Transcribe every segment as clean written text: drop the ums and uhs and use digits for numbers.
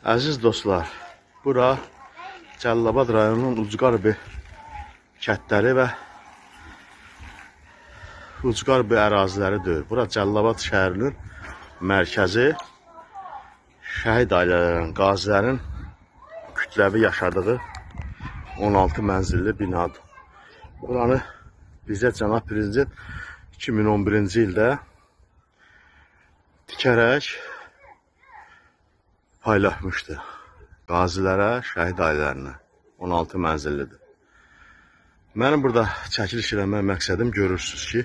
Əziz dostlar, bura Cəlilabad rayonunun ucqar bir kətləri və ucqar bir əraziləridir. Bura Cəlilabad şəhərinin mərkəzi, şəhid ailələrinin, qazilərin kütləvi yaşadığı 16 mənzilli binadır. Buranı bizə Cənab Prezident 2011-ci ildə tikərək paylaşmışdı. Qazilərə, şəhid ailələrinə 16 mənzillidir. Mənim burada çəkiliş eləmək məqsədim görürsünüz ki,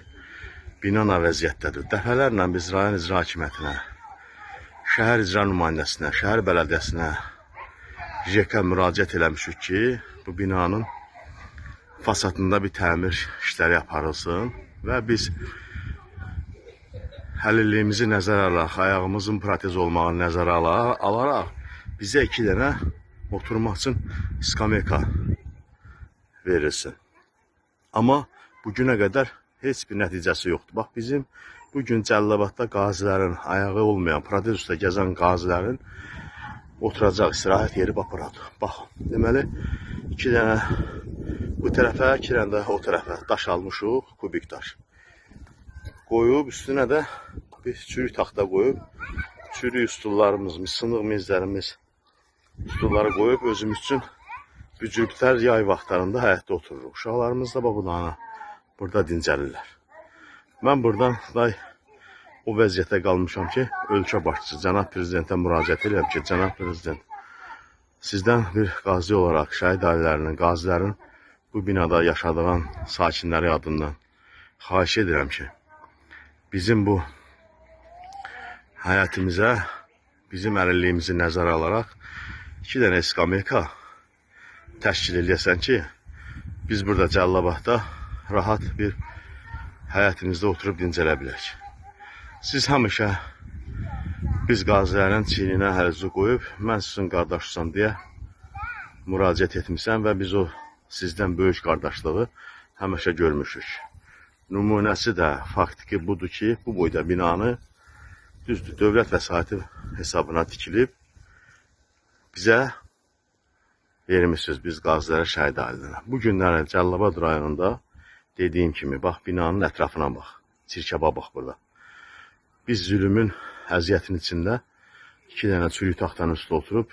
bina nə vəziyyətdədir. Dəfələrlə biz rayon icra hakimiyyətinə, şəhər icra nümayəndəsinə, şəhər bələdiyyəsinə, JK müraciət eləmişik ki, bu binanın fasadında bir təmir işləri aparılsın və biz əlilliyimizi nəzərə alaraq, ayağımızın protez olmağını nəzərə alaraq bizə 2 dənə oturmaq üçün skameyka verilsin. Amma bugünə qədər heç bir nəticəsi yoxdur. Bax, bizim bugün Cəlilabadda qazilərin, ayağı olmayan, protez üstə gəzən qazilərin oturacaq istirahət yeri buradır. Bax, deməli 2 dənə bu tərəfə, 2 dənə də o tərəfə daş almışıq, kubik daş. Qoyub, üstünə də bir çürük taxta qoyub, çürük stullarımız, sınıq mizlərimiz, stulları qoyub özümüz üçün bücürtər yay vaxtlarında həyətdə otururuq. Uşaqlarımız da burada dincəlirlər. Mən buradan o vəziyyətə qalmışam ki, ölkə başçısı Cənab Prezidentə müraciət edirəm ki, Cənab Prezident, sizdən bir qazi olaraq şəhid ailələrinin, qazilərin bu binada yaşadığın sakinləri adından xahiş edirəm ki, bizim bu həyətimizə, bizim əlilliyimizi nəzərə alaraq 2 dənə skameyka təşkil edəsən ki, biz burada Cəlilabadda rahat bir həyətimizdə oturub dincələ bilək. Siz həmişə biz qazilərin çiyninə hərcü qoyub, mən sizin qardaşsam deyə müraciət etmişəm və biz o sizdən böyük qardaşlığı həmişə görmüşük. Nümunəsi də faktiki budur ki, bu boyda binanı düzdür, dövlət vəsaiti hesabına tikilib bizə vermişsiniz, biz qazilərə, şəhid ailələrə. Bu günləri Cəlilabad rayonunda dediyim kimi, bax, binanın ətrafına bax, çirkəba bax burada. Biz zülümün, əziyyətin içində 2 dənə çürük taxtanın üstə oturub,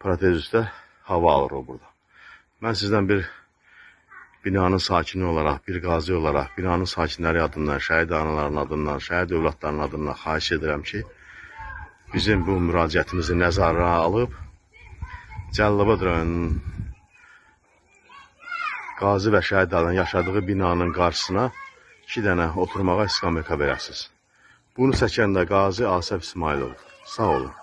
protez üstə hava alırıq burada. Mən sizdən bir binanın sakini olaraq, bir qazi olaraq, binanın sakinləri adından, şəhid anaların adından, şəhid övladlarının adından xahiş edirəm ki, bizim bu müraciətimizi nəzərə alıb, Cəlilabad rayonunun qazi və şəhid ailələrinin yaşadığı binanın qarşısına 2 dənə oturmağa iskameyka verəsiniz. Bunu çəkən də qazi Asəf İsmailov. Sağ olun.